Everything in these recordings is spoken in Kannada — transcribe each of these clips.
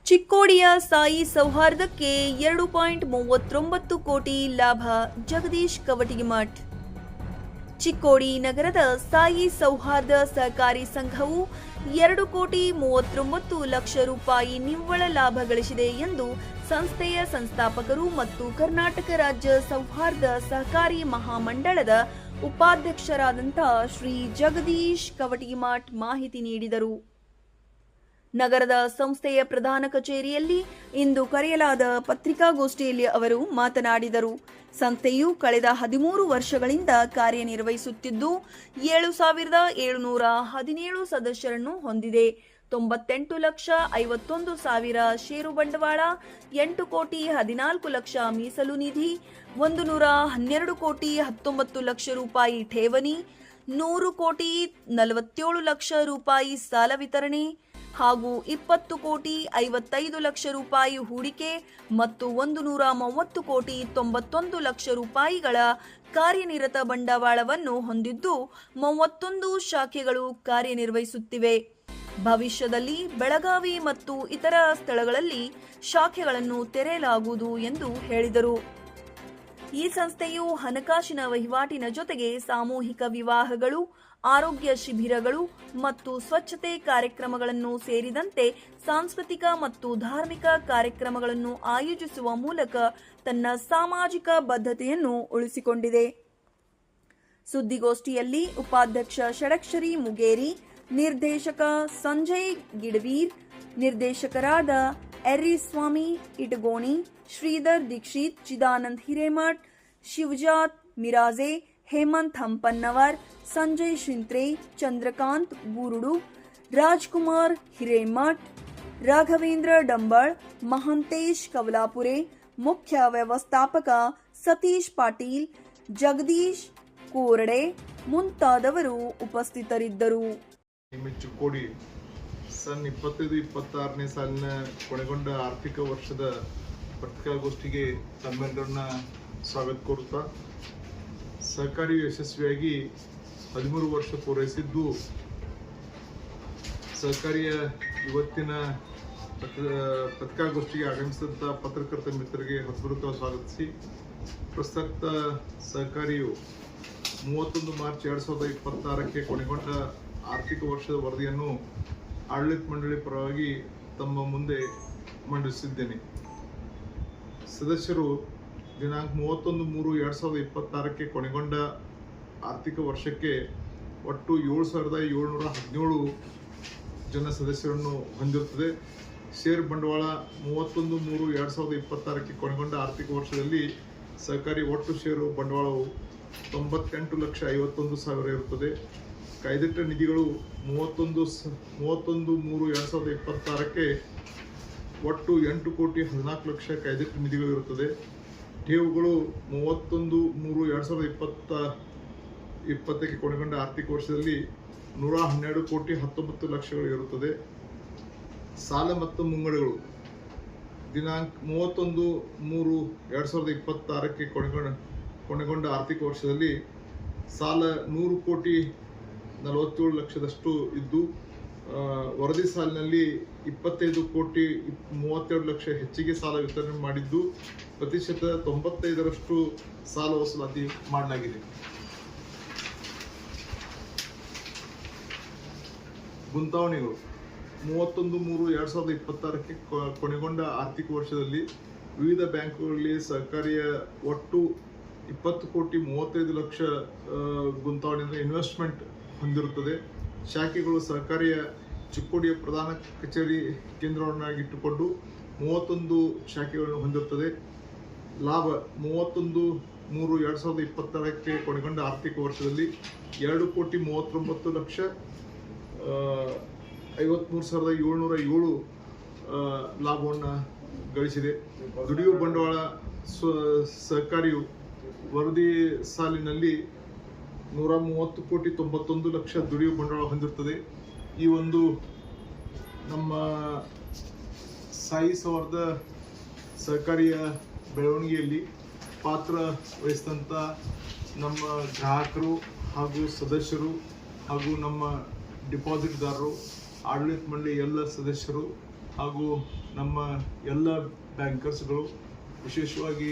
ಚಿಕ್ಕೋಡಿಯ ಸಾಯಿ ಸೌಹಾರ್ದಕ್ಕೆ 2.39 ಕೋಟಿ ಲಾಭ. ಜಗದೀಶ್ ಕವಟಗಿಮಠ್. ಚಿಕ್ಕೋಡಿ ನಗರದ ಸಾಯಿ ಸೌಹಾರ್ದ ಸಹಕಾರಿ ಸಂಘವು 2,39,00,000 ರೂಪಾಯಿ ನಿವ್ವಳ ಲಾಭ ಗಳಿಸಿದೆ ಎಂದು ಸಂಸ್ಥೆಯ ಸಂಸ್ಥಾಪಕರು ಮತ್ತು ಕರ್ನಾಟಕ ರಾಜ್ಯ ಸೌಹಾರ್ದ ಸಹಕಾರಿ ಮಹಾಮಂಡಳದ ಉಪಾಧ್ಯಕ್ಷರಾದಂಥ ಶ್ರೀ ಜಗದೀಶ್ ಕವಟಗಿಮಠ್ ಮಾಹಿತಿ ನೀಡಿದರು. ನಗರದ ಸಂಸ್ಥೆಯ ಪ್ರಧಾನ ಕಚೇರಿಯಲ್ಲಿ ಇಂದು ಕರೆಯಲಾದ ಪತ್ರಿಕಾಗೋಷ್ಠಿಯಲ್ಲಿ ಅವರು ಮಾತನಾಡಿದರು. ಸಂಸ್ಥೆಯು ಕಳೆದ 13 ವರ್ಷಗಳಿಂದ ಕಾರ್ಯನಿರ್ವಹಿಸುತ್ತಿದ್ದು 7,717 ಸದಸ್ಯರನ್ನು ಹೊಂದಿದೆ. 98,51,000 ಷೇರು ಬಂಡವಾಳ, 8,14,00,000 ಮೀಸಲು ನಿಧಿ, 112,19,00,000 ರೂಪಾಯಿ ಠೇವಣಿ, 100,47,00,000 ರೂಪಾಯಿ ಸಾಲ ವಿತರಣೆ ಹಾಗೂ 20,55,00,000 ರೂಪಾಯಿ ಹೂಡಿಕೆ ಮತ್ತು 130,91,00,000 ರೂಪಾಯಿಗಳ ಕಾರ್ಯನಿರತ ಬಂಡವಾಳವನ್ನು ಹೊಂದಿದ್ದು 31 ಶಾಖೆಗಳು ಕಾರ್ಯನಿರ್ವಹಿಸುತ್ತಿವೆ. ಭವಿಷ್ಯದಲ್ಲಿ ಬೆಳಗಾವಿ ಮತ್ತು ಇತರ ಸ್ಥಳಗಳಲ್ಲಿ ಶಾಖೆಗಳನ್ನು ತೆರೆಯಲಾಗುವುದು ಎಂದು ಹೇಳಿದರು. ಈ ಸಂಸ್ಥೆಯು ಹಣಕಾಸಿನ ವಹಿವಾಟಿನ ಜೊತೆಗೆ ಸಾಮೂಹಿಕ ವಿವಾಹಗಳು, ಆರೋಗ್ಯ ಶಿಬಿರಗಳು ಮತ್ತು ಸ್ವಚ್ಛತೆ ಕಾರ್ಯಕ್ರಮಗಳನ್ನು ಸೇರಿದಂತೆ ಸಾಂಸ್ಕೃತಿಕ ಮತ್ತು ಧಾರ್ಮಿಕ ಕಾರ್ಯಕ್ರಮಗಳನ್ನು ಆಯೋಜಿಸುವ ಮೂಲಕ ತನ್ನ ಸಾಮಾಜಿಕ ಬದ್ಧತೆಯನ್ನು ಉಳಿಸಿಕೊಂಡಿದೆ. ಸುದ್ದಿಗೋಷ್ಠಿಯಲ್ಲಿ ಉಪಾಧ್ಯಕ್ಷ ಷಡಕ್ಷರಿ ಮುಗೇರಿ, ನಿರ್ದೇಶಕ ಸಂಜಯ್ ಗಿಡವೀರ್, ನಿರ್ದೇಶಕರಾದ ಎರ್ರಿಸ್ವಾಮಿ ಇಟಗೋಣಿ, ಶ್ರೀಧರ್ ದೀಕ್ಷಿತ್, ಚಿದಾನಂದ್ ಹಿರೇಮಠ್, ಶಿವಜಾತ್ ಮಿರಾಜೆ, ಹೇಮಂತ್ ಹಂಪನ್ನವರ್, ಸಂಜಯ್ ಶಿಂತ್ರೆ, ಚಂದ್ರಕಾಂತ್ ಬೂರುಡು, ರಾಜ್ಕುಮಾರ್ ಹಿರೇಮಠ್, ರಾಘವೇಂದ್ರ ಡಂಬಳ್, ಮಹಂತೇಶ್ ಕವಲಾಪುರೆ, ಮುಖ್ಯ ವ್ಯವಸ್ಥಾಪಕ ಸತೀಶ್ ಪಾಟೀಲ್, ಜಗದೀಶ್ ಕೋರಡೆ ಮುಂತಾದವರು ಉಪಸ್ಥಿತರಿದ್ದರು. ಚಿಕ್ಕೋಡಿ ಸನ್ 25-26ನೇ ಸಾಲಿನ ಕೊನೆಗೊಂಡ ಆರ್ಥಿಕ ವರ್ಷದ ಪತ್ರಿಕಾಗೋಷ್ಠಿಗೆ ತಮ್ಮೆಲ್ಲರನ್ನ ಸ್ವಾಗತ ಕೋರುತ್ತಾ, ಸಹಕಾರಿ ಯಶಸ್ವಿಯಾಗಿ 13 ವರ್ಷ ಪೂರೈಸಿದ್ದು, ಸಹಕಾರಿಯ ಇವತ್ತಿನ ಪತ್ರಿಕಾಗೋಷ್ಠಿಗೆ ಆಗಮಿಸಿದಂಥ ಪತ್ರಕರ್ತ ಮಿತ್ರರಿಗೆ ಹೃತ್ಪೂರ್ವಕ ಸ್ವಾಗತಿಸಿ, ಪ್ರಸಕ್ತ ಸಹಕಾರಿಯು 31 ಮಾರ್ಚ್ 2026ಕ್ಕೆ ಕೊನೆಗೊಂಡ ಆರ್ಥಿಕ ವರ್ಷದ ವರದಿಯನ್ನು ಆಡಳಿತ ಮಂಡಳಿ ಪರವಾಗಿ ತಮ್ಮ ಮುಂದೆ ಮಂಡಿಸಿದ್ದೇನೆ. ಸದಸ್ಯರು ದಿನಾಂಕ 31/3/2026ಕ್ಕೆ ಕೊನೆಗೊಂಡ ಆರ್ಥಿಕ ವರ್ಷಕ್ಕೆ ಒಟ್ಟು 7,717 ಜನ ಸದಸ್ಯರನ್ನು ಹೊಂದಿರುತ್ತದೆ. ಷೇರು ಬಂಡವಾಳ 31/3/2026ಕ್ಕೆ ಕೊನೆಗೊಂಡ ಆರ್ಥಿಕ ವರ್ಷದಲ್ಲಿ ಸಹಕಾರಿ ಒಟ್ಟು ಷೇರು ಬಂಡವಾಳವು 98,51,000 ಇರುತ್ತದೆ. ಕಾಯ್ದಿಟ್ಟ ನಿಧಿಗಳು 31/3/2026ಕ್ಕೆ ಒಟ್ಟು 8,14,00,000 ಕಾಯ್ದಿಟ್ಟ ನಿಧಿಗಳು ಇರುತ್ತದೆ. ಠೇವುಗಳು 31/3/2020ಕ್ಕೆ ಕೊನೆಗೊಂಡ ಆರ್ಥಿಕ ವರ್ಷದಲ್ಲಿ 112,19,00,000 ಇರುತ್ತದೆ. ಸಾಲ ಮತ್ತು ಮುಂಗಡಗಳು ದಿನಾಂಕ 31/3/2026ಕ್ಕೆ ಕೊನೆಗೊಂಡ ಆರ್ಥಿಕ ವರ್ಷದಲ್ಲಿ ಸಾಲ 100,47,00,000 ಇದ್ದು, ವರದಿ ಸಾಲಿನಲ್ಲಿ 25,32,00,000 ಹೆಚ್ಚಿಗೆ ಸಾಲ ವಿತರಣೆ ಮಾಡಿದ್ದು, ಪ್ರತಿಶತ 95% ಸಾಲ ವಸೂಲಾತಿ ಮಾಡಲಾಗಿದೆ. ಗುಂತಾವಣೆಗಳು 31/3/2026ಕ್ಕೆ ಕೊನೆಗೊಂಡ ಆರ್ಥಿಕ ವರ್ಷದಲ್ಲಿ ವಿವಿಧ ಬ್ಯಾಂಕುಗಳಲ್ಲಿ ಸಹಕಾರಿಯ ಒಟ್ಟು 20,35,00,000 ಗುಂತಾವಣೆಯಿಂದ ಇನ್ವೆಸ್ಟ್ಮೆಂಟ್ ಹೊಂದಿರುತ್ತದೆ. ಶಾಖೆಗಳು ಸಹಕಾರಿಯ ಚಿಕ್ಕೋಡಿಯ ಪ್ರಧಾನ ಕಚೇರಿ ಕೇಂದ್ರವನ್ನಾಗಿಟ್ಟುಕೊಂಡು 31 ಶಾಖೆಗಳನ್ನು ಹೊಂದಿರುತ್ತದೆ. ಲಾಭ 31/3/2026ಕ್ಕೆ ಕೊನೆಗೊಂಡ ಆರ್ಥಿಕ ವರ್ಷದಲ್ಲಿ 2,39,53,707 ಲಾಭವನ್ನು ಗಳಿಸಿದೆ. ದುಡಿಯುವ ಬಂಡವಾಳ ಸಹಕಾರಿಯು ವರದಿ ಸಾಲಿನಲ್ಲಿ 130,91,00,000 ದುಡಿಯುವ ಬಂಡವಾಳ ಹೊಂದಿರುತ್ತದೆ. ಈ ಒಂದು ನಮ್ಮ ಸಾಯಿ ಸೌಹಾರ್ದ ಸಹಕಾರಿಯ ಬೆಳವಣಿಗೆಯಲ್ಲಿ ಪಾತ್ರ ವಹಿಸಿದಂಥ ನಮ್ಮ ಗ್ರಾಹಕರು ಹಾಗೂ ಸದಸ್ಯರು ಹಾಗೂ ನಮ್ಮ ಡಿಪಾಸಿಟ್ದಾರರು, ಆಡಳಿತ ಮಂಡಳಿ ಎಲ್ಲ ಸದಸ್ಯರು ಹಾಗೂ ನಮ್ಮ ಎಲ್ಲ ಬ್ಯಾಂಕರ್ಸ್ಗಳು, ವಿಶೇಷವಾಗಿ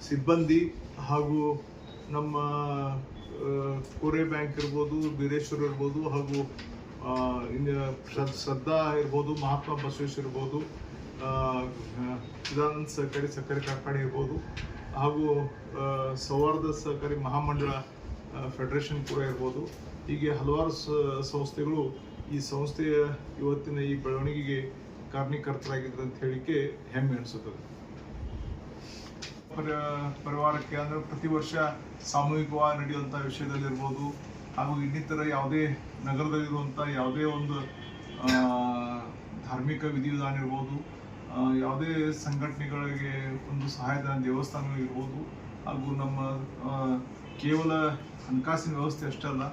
ಸಿಬ್ಬಂದಿ ಹಾಗೂ ನಮ್ಮ ಕೋರೆ ಬ್ಯಾಂಕ್ ಇರ್ಬೋದು, ಬೀರೇಶ್ವರ ಇರ್ಬೋದು, ಹಾಗೂ ಶ್ರದ್ಧಾ ಇರ್ಬೋದು, ಮಹಾತ್ಮ ಬಸವೇಶ್ವರ ಇರ್ಬೋದು, ಚಿದಾನಂದ ಸಹಕಾರಿ ಕಾರ್ಖಾನೆ ಇರ್ಬೋದು, ಹಾಗೂ ಸೌಹಾರ್ದ ಸಹಕಾರಿ ಮಹಾಮಂಡಳ ಫೆಡರೇಷನ್ ಕೂಡ ಇರ್ಬೋದು. ಹೀಗೆ ಹಲವಾರು ಸಂಸ್ಥೆಗಳು ಈ ಸಂಸ್ಥೆಯ ಇವತ್ತಿನ ಈ ಬೆಳವಣಿಗೆಗೆ ಕಾರಣೀಕರ್ತರಾಗಿದ್ದಾರೆ ಅಂತ ಹೇಳಿಕೆ ಹೆಮ್ಮೆ ಅನಿಸುತ್ತದೆ. ಪರಿವಾರಕ್ಕೆ ಅಂದರೆ ಪ್ರತಿ ವರ್ಷ ಸಾಮೂಹಿಕವಾಗಿ ನಡೆಯುವಂಥ ವಿಷಯದಲ್ಲಿರ್ಬೋದು, ಹಾಗೂ ಇನ್ನಿತರ ಯಾವುದೇ ನಗರದಲ್ಲಿರುವಂಥ ಯಾವುದೇ ಒಂದು ಧಾರ್ಮಿಕ ವಿಧಿವಿಧಾನ ಇರ್ಬೋದು, ಯಾವುದೇ ಸಂಘಟನೆಗಳಿಗೆ ಒಂದು ಸಹಾಯಧನ ದೇವಸ್ಥಾನಗಳಿರ್ಬೋದು, ಹಾಗೂ ನಮ್ಮ ಕೇವಲ ಹಣಕಾಸಿನ ವ್ಯವಸ್ಥೆ ಅಷ್ಟೇ ಅಲ್ಲ,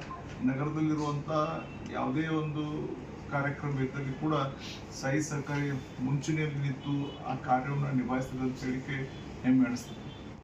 ನಗರದಲ್ಲಿರುವಂಥ ಯಾವುದೇ ಒಂದು ಕಾರ್ಯಕ್ರಮ ಇದ್ದಲ್ಲಿ ಕೂಡ ಸಾಯಿ ಸಹಕಾರಿ ಮುಂಚೂಣಿಯಲ್ಲಿ ನಿಂತು ಆ ಕಾರ್ಯವನ್ನು ನಿಭಾಯಿಸ್ತದೆ ಅಂತ ಹೇಳಿಕೆ ಹೆಮ್ಮೆ ಅನಿಸ್ತದೆ.